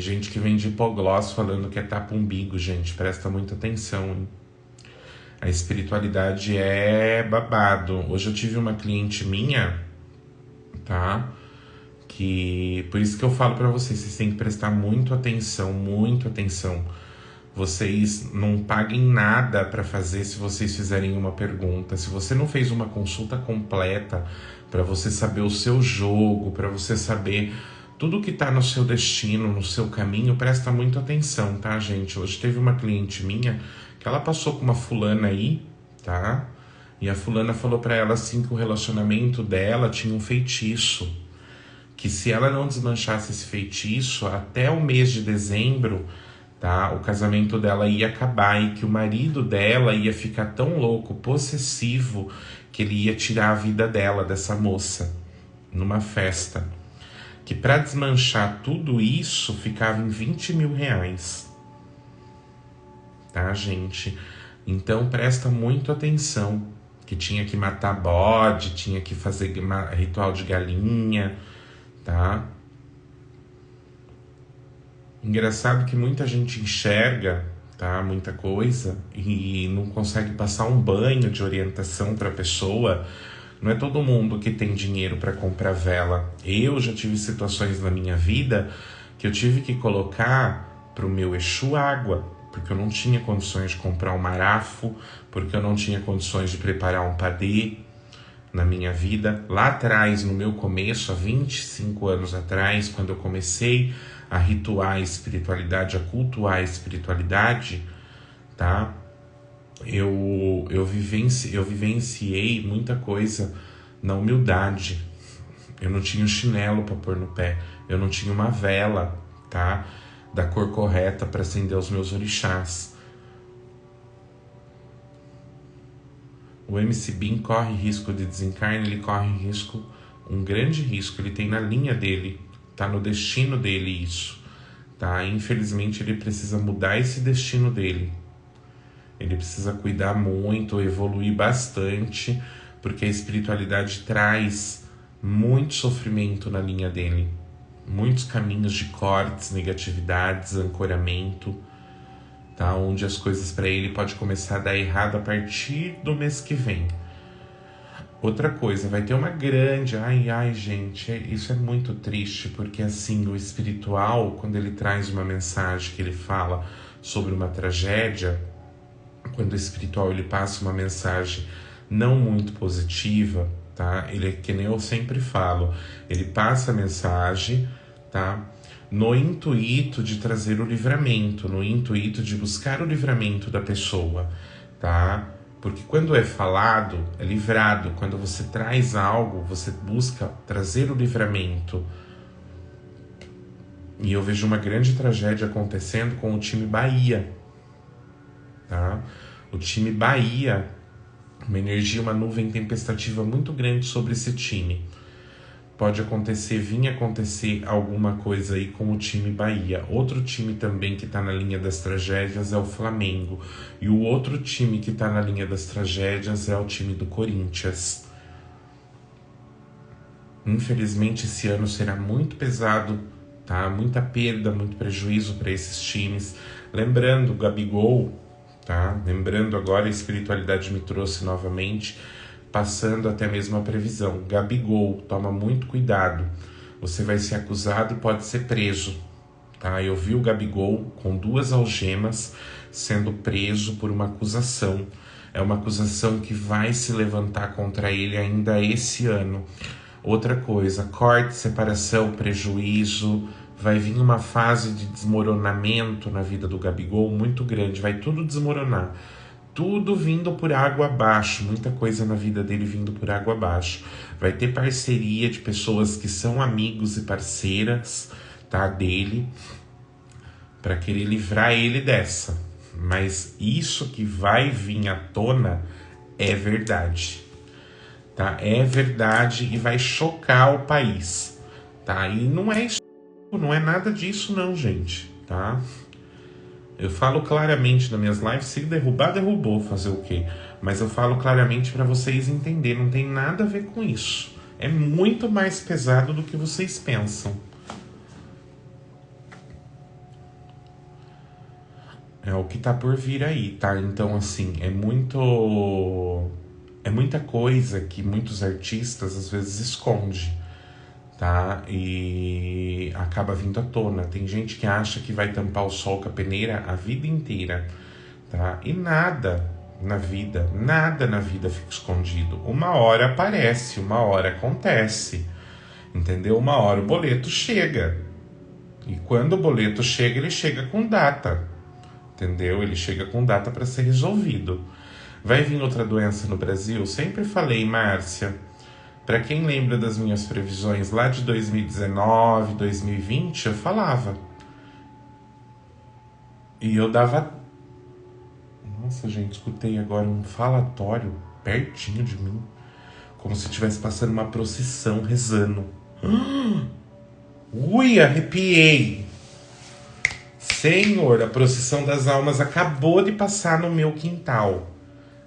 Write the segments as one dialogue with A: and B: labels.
A: gente que vende hipoglós falando que é tapa-umbigo, gente. Presta muita atenção, hein? A espiritualidade é babado. Hoje eu tive uma cliente minha, tá? Que por isso que eu falo pra vocês têm que prestar muito atenção, muito atenção. Vocês não paguem nada pra fazer se vocês fizerem uma pergunta. Se você não fez uma consulta completa pra você saber o seu jogo, pra você saber tudo que tá no seu destino, no seu caminho, presta muito atenção, tá, gente? Hoje teve uma cliente minha que ela passou com uma fulana aí, tá? E a fulana falou pra ela assim que o relacionamento dela tinha um feitiço. Que se ela não desmanchasse esse feitiço, até o mês de dezembro, tá? O casamento dela ia acabar e que o marido dela ia ficar tão louco, possessivo, que ele ia tirar a vida dela, dessa moça, numa festa. Que para desmanchar tudo isso, ficava em 20 mil reais. Tá, gente? Então presta muito atenção, que tinha que matar bode, tinha que fazer ritual de galinha, tá? Engraçado que muita gente enxerga, tá, muita coisa e não consegue passar um banho de orientação para a pessoa. Não é todo mundo que tem dinheiro para comprar vela. Eu já tive situações na minha vida que eu tive que colocar pro meu Exu água, porque eu não tinha condições de comprar um marafo, porque eu não tinha condições de preparar um padê na minha vida. Lá atrás, no meu começo, há 25 anos atrás, quando eu comecei a rituar a espiritualidade, a cultuar a espiritualidade, tá? Eu vivenciei muita coisa na humildade. Eu não tinha um chinelo para pôr no pé, eu não tinha uma vela, tá? Da cor correta para acender os meus orixás. O MC Bin corre risco de desencarne, ele corre risco, um grande risco, ele tem na linha dele, tá no destino dele isso, tá? Infelizmente ele precisa mudar esse destino dele. Ele precisa cuidar muito, evoluir bastante, porque a espiritualidade traz muito sofrimento na linha dele. Muitos caminhos de cortes, negatividades, ancoramento, tá? Onde as coisas para ele pode começar a dar errado a partir do mês que vem. Outra coisa, vai ter uma grande... Ai, gente, isso é muito triste, porque assim, o espiritual, quando ele traz uma mensagem que ele fala sobre uma tragédia, quando o espiritual ele passa uma mensagem não muito positiva, tá? Ele é que nem eu sempre falo, ele passa a mensagem, tá? No intuito de trazer o livramento, no intuito de buscar o livramento da pessoa, tá? Porque quando é falado, é livrado. Quando você traz algo, você busca trazer o livramento. E eu vejo uma grande tragédia acontecendo com o time Bahia, tá? O time Bahia, uma energia, uma nuvem tempestativa muito grande sobre esse time. Pode acontecer, vir acontecer alguma coisa aí com o time Bahia. Outro time também que está na linha das tragédias é o Flamengo. E o outro time que está na linha das tragédias é o time do Corinthians. Infelizmente esse ano será muito pesado, tá? Muita perda, muito prejuízo para esses times. Lembrando, Gabigol, tá? Lembrando agora, a espiritualidade me trouxe novamente, passando até mesmo a previsão. Gabigol, toma muito cuidado. Você vai ser acusado e pode ser preso, tá? Eu vi o Gabigol com 2 algemas sendo preso por uma acusação. É uma acusação que vai se levantar contra ele ainda esse ano. Outra coisa, corte, separação, prejuízo. Vai vir uma fase de desmoronamento na vida do Gabigol muito grande. Vai tudo desmoronar. Tudo vindo por água abaixo, muita coisa na vida dele vindo por água abaixo. Vai ter parceria de pessoas que são amigos e parceiras, tá, dele, para querer livrar ele dessa. Mas isso que vai vir à tona é verdade, tá? É verdade e vai chocar o país, tá? E não é isso, não é nada disso não, gente, tá? Eu falo claramente nas minhas lives, se derrubar, derrubou, fazer o quê? Mas eu falo claramente para vocês entenderem, não tem nada a ver com isso. É muito mais pesado do que vocês pensam. É o que tá por vir aí, tá? Então, assim, é muita coisa que muitos artistas às vezes esconde, tá? E acaba vindo à tona. Tem gente que acha que vai tampar o sol com a peneira a vida inteira, tá? E nada na vida fica escondido. Uma hora aparece, uma hora acontece, entendeu? Uma hora o boleto chega. E quando o boleto chega, ele chega com data, entendeu? Ele chega com data para ser resolvido. Vai vir outra doença no Brasil? Sempre falei, Márcia. Para quem lembra das minhas previsões lá de 2019, 2020, eu falava. E eu dava... Nossa, gente, escutei agora um falatório pertinho de mim. Como se estivesse passando uma procissão rezando. Ui, arrepiei. Senhor, a procissão das almas acabou de passar no meu quintal.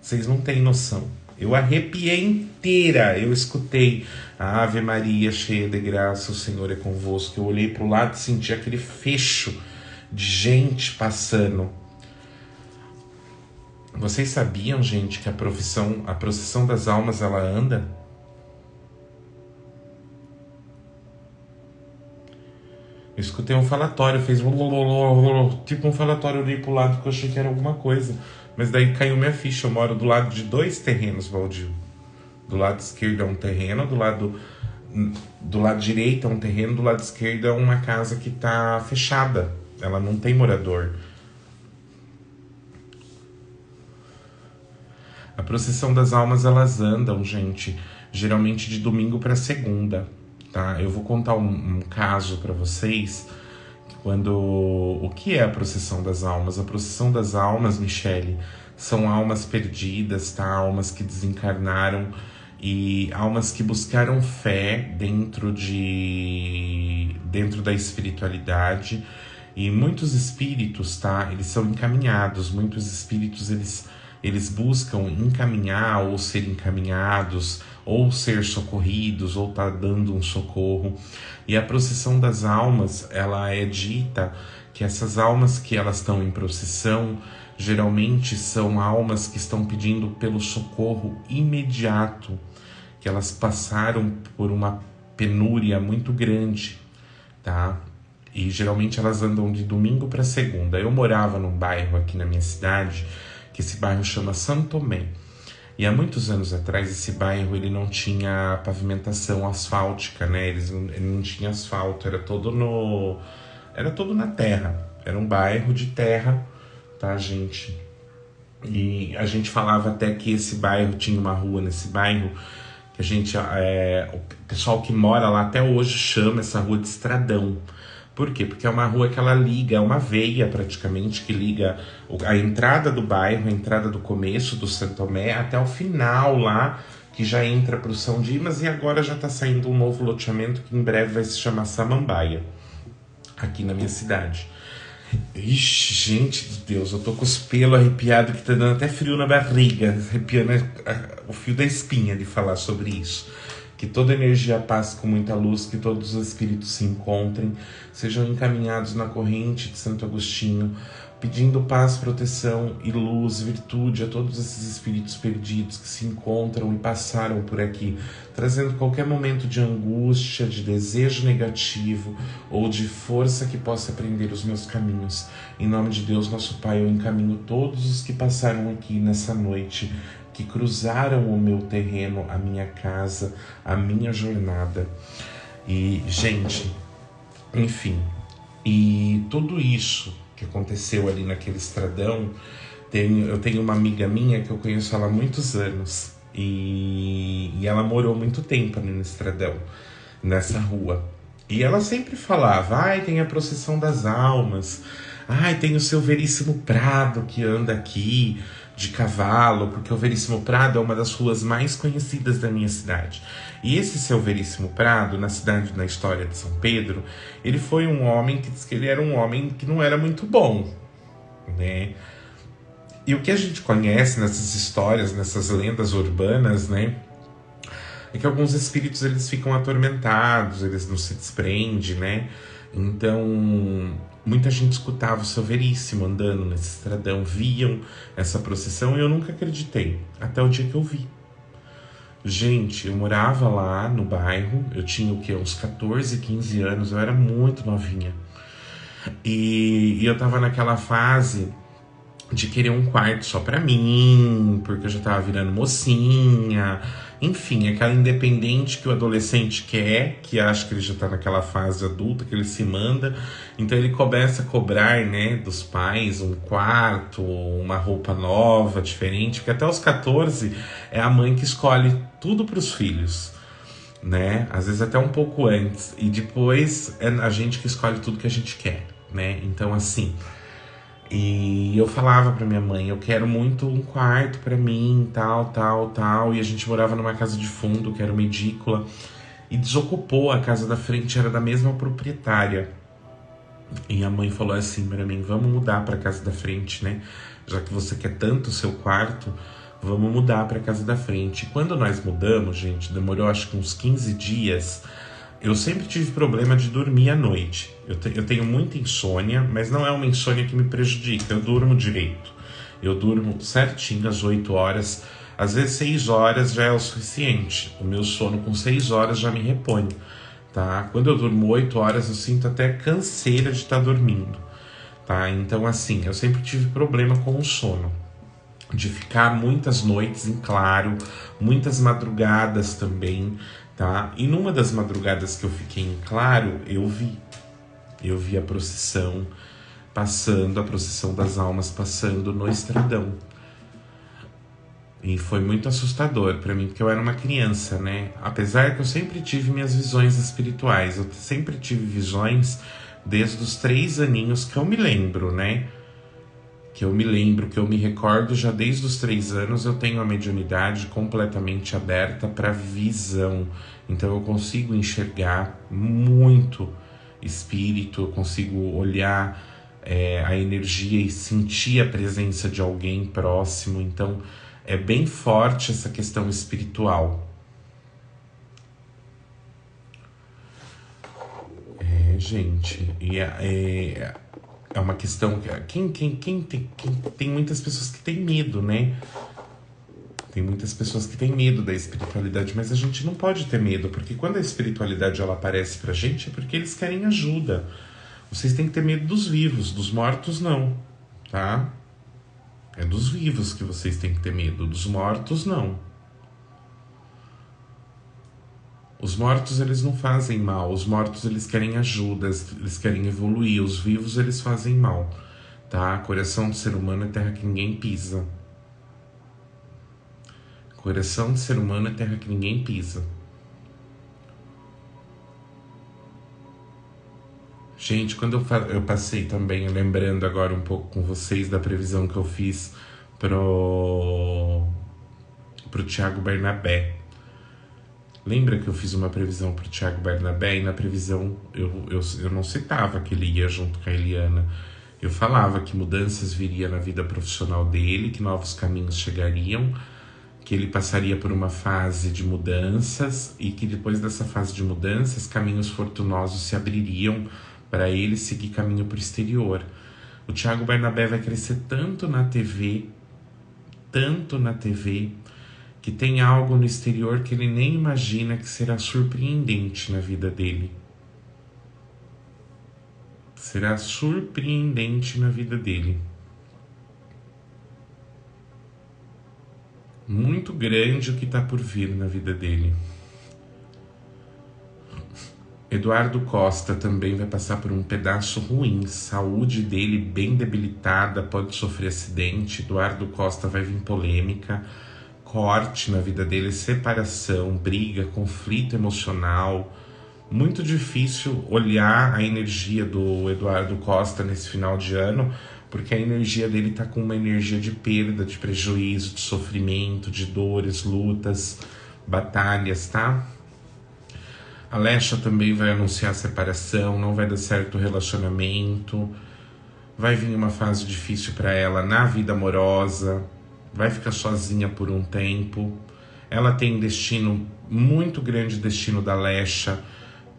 A: Vocês não têm noção. Eu arrepiei inteira. Eu escutei a Ave Maria, cheia de graça, o Senhor é convosco. Eu olhei para o lado e senti aquele fecho de gente passando. Vocês sabiam, gente, que a procissão das almas, ela anda? Eu escutei um falatório, fez tipo um falatório, eu olhei pro lado que eu achei que era alguma coisa. Mas daí caiu minha ficha, eu moro do lado de 2 terrenos, baldio. Do lado esquerdo é um terreno, do lado direito é um terreno, do lado esquerdo é uma casa que tá fechada. Ela não tem morador. A procissão das almas, elas andam, gente, geralmente de domingo para segunda, tá? Eu vou contar um caso para vocês, o que é a procissão das almas? A procissão das almas, Michele, são almas perdidas, tá? Almas que desencarnaram e almas que buscaram fé dentro da espiritualidade. E muitos espíritos, tá? Eles são encaminhados, muitos espíritos, eles buscam encaminhar ou ser encaminhados, ou ser socorridos, ou tá dando um socorro. E a procissão das almas, ela é dita que essas almas que elas estão em procissão, geralmente são almas que estão pedindo pelo socorro imediato, que elas passaram por uma penúria muito grande, tá? E geralmente elas andam de domingo para segunda. Eu morava num bairro aqui na minha cidade, que esse bairro chama Santo Tomé. E há muitos anos atrás, esse bairro ele não tinha pavimentação asfáltica, né? Ele não tinha asfalto, era todo na terra. Era um bairro de terra, tá, gente? E a gente falava até que esse bairro tinha uma rua nesse bairro, que o pessoal que mora lá até hoje chama essa rua de Estradão. Por quê? Porque é uma rua que ela liga, é uma veia praticamente, que liga a entrada do bairro, a entrada do começo do Santo Tomé, até o final lá, que já entra para o São Dimas, e agora já está saindo um novo loteamento que em breve vai se chamar Samambaia, aqui na minha cidade. Ixi, gente de Deus, eu tô com os pelos arrepiados que tá dando até frio na barriga, arrepiando o fio da espinha de falar sobre isso. Que toda energia passe com muita luz, que todos os espíritos se encontrem, sejam encaminhados na corrente de Santo Agostinho, pedindo paz, proteção e luz, virtude a todos esses espíritos perdidos que se encontram e passaram por aqui, trazendo qualquer momento de angústia, de desejo negativo ou de força que possa prender os meus caminhos. Em nome de Deus, nosso Pai, eu encaminho todos os que passaram aqui nessa noite, que cruzaram o meu terreno, a minha casa, a minha jornada. E, gente, enfim, e tudo isso que aconteceu ali naquele estradão, eu tenho uma amiga minha que eu conheço ela há muitos anos, e ela morou muito tempo ali no estradão, nessa rua. E ela sempre falava, tem a procissão das almas, tem o seu Veríssimo Prado que anda aqui, de cavalo, porque o Veríssimo Prado é uma das ruas mais conhecidas da minha cidade. E esse seu Veríssimo Prado, na história de São Pedro, ele foi um homem que diz que ele era um homem que não era muito bom, né? E o que a gente conhece nessas histórias, nessas lendas urbanas, né, é que alguns espíritos eles ficam atormentados, eles não se desprendem, né? Então, muita gente escutava o seu Veríssimo andando nesse estradão, viam essa procissão e eu nunca acreditei, até o dia que eu vi. Gente, eu morava lá no bairro, eu tinha o quê? Uns 14, 15 anos, eu era muito novinha. E eu tava naquela fase de querer um quarto só pra mim, porque eu já tava virando mocinha. Enfim, aquela independente que o adolescente quer, que acha que ele já tá naquela fase adulta, que ele se manda. Então ele começa a cobrar, né, dos pais um quarto, uma roupa nova, diferente, porque até os 14 é a mãe que escolhe tudo pros filhos, né? Às vezes até um pouco antes. E depois é a gente que escolhe tudo que a gente quer, né? Então, assim, e eu falava pra minha mãe, eu quero muito um quarto pra mim, tal, tal, tal. E a gente morava numa casa de fundo, que era uma edícula, e desocupou, a casa da frente era da mesma proprietária. E a mãe falou assim pra mim, vamos mudar pra casa da frente, né? Já que você quer tanto o seu quarto, vamos mudar pra casa da frente. E quando nós mudamos, gente, demorou acho que uns 15 dias. Eu sempre tive problema de dormir à noite. Eu tenho muita insônia, mas não é uma insônia que me prejudica. Eu durmo direito. Eu durmo certinho às 8 horas. Às vezes 6 horas já é o suficiente. O meu sono com 6 horas já me repõe, tá? Quando eu durmo 8 horas, eu sinto até canseira de estar dormindo, tá? Então, assim, eu sempre tive problema com o sono. De ficar muitas noites em claro, muitas madrugadas também, tá? E numa das madrugadas que eu fiquei em claro, eu vi a procissão passando, a procissão das almas passando no estradão. E foi muito assustador pra mim, porque eu era uma criança, né? Apesar que eu sempre tive minhas visões espirituais, eu sempre tive visões desde os 3 aninhos que eu me lembro, né? Que eu me recordo, já desde os 3 anos eu tenho a mediunidade completamente aberta para visão. Então eu consigo enxergar muito espírito, eu consigo olhar a energia e sentir a presença de alguém próximo. Então é bem forte essa questão espiritual. Gente, é uma questão que tem muitas pessoas que têm medo, né? Tem muitas pessoas que têm medo da espiritualidade, mas a gente não pode ter medo, porque quando a espiritualidade ela aparece pra gente é porque eles querem ajuda. Vocês têm que ter medo dos vivos, dos mortos não, tá? É dos vivos que vocês têm que ter medo, dos mortos não. Os mortos eles não fazem mal, os mortos eles querem ajuda, eles querem evoluir, os vivos eles fazem mal, tá? Coração do ser humano é terra que ninguém pisa. Coração do ser humano é terra que ninguém pisa. Gente, quando eu passei também, lembrando agora um pouco com vocês da previsão que eu fiz pro Thiago Bernabé. Lembra que eu fiz uma previsão pro Thiago Bernabé e na previsão eu não citava que ele ia junto com a Eliana. Eu falava que mudanças viriam na vida profissional dele, que novos caminhos chegariam, que ele passaria por uma fase de mudanças e que depois dessa fase de mudanças, caminhos fortunosos se abririam para ele seguir caminho para o exterior. O Thiago Bernabé vai crescer tanto na TV, que tem algo no exterior que ele nem imagina que será surpreendente na vida dele. Será surpreendente na vida dele. Muito grande o que está por vir na vida dele. Eduardo Costa também vai passar por um pedaço ruim. Saúde dele bem debilitada, pode sofrer acidente. Eduardo Costa vai vir polêmica, corte na vida dele, separação, briga, conflito emocional. Muito difícil olhar a energia do Eduardo Costa nesse final de ano, porque a energia dele tá com uma energia de perda, de prejuízo, de sofrimento, de dores, lutas, batalhas, tá? A Lesha também vai anunciar a separação, não vai dar certo o relacionamento, vai vir uma fase difícil para ela na vida amorosa, vai ficar sozinha por um tempo. Ela tem destino, muito grande destino da Lesha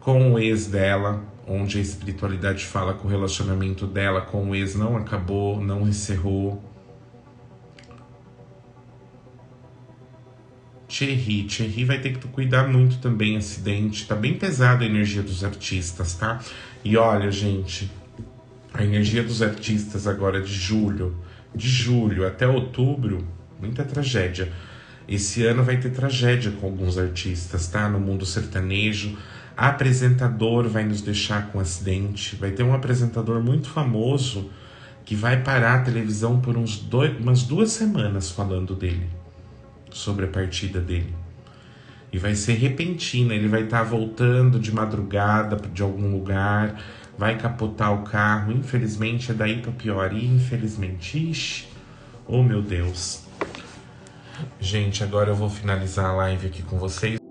A: com o ex dela. onde a espiritualidade fala que o relacionamento dela com o ex não acabou, não encerrou. Thierry vai ter que cuidar muito também, acidente, tá bem pesada a energia dos artistas, tá? E olha, gente, a energia dos artistas agora de julho até outubro, muita tragédia. Esse ano vai ter tragédia com alguns artistas, tá? No mundo sertanejo, apresentador vai nos deixar com acidente, vai ter um apresentador muito famoso que vai parar a televisão por umas 2 semanas falando dele, sobre a partida dele. E vai ser repentina, ele vai estar voltando de madrugada de algum lugar, vai capotar o carro, infelizmente é daí pra pior, infelizmente, ixi, oh meu Deus. Gente, agora eu vou finalizar a live aqui com vocês.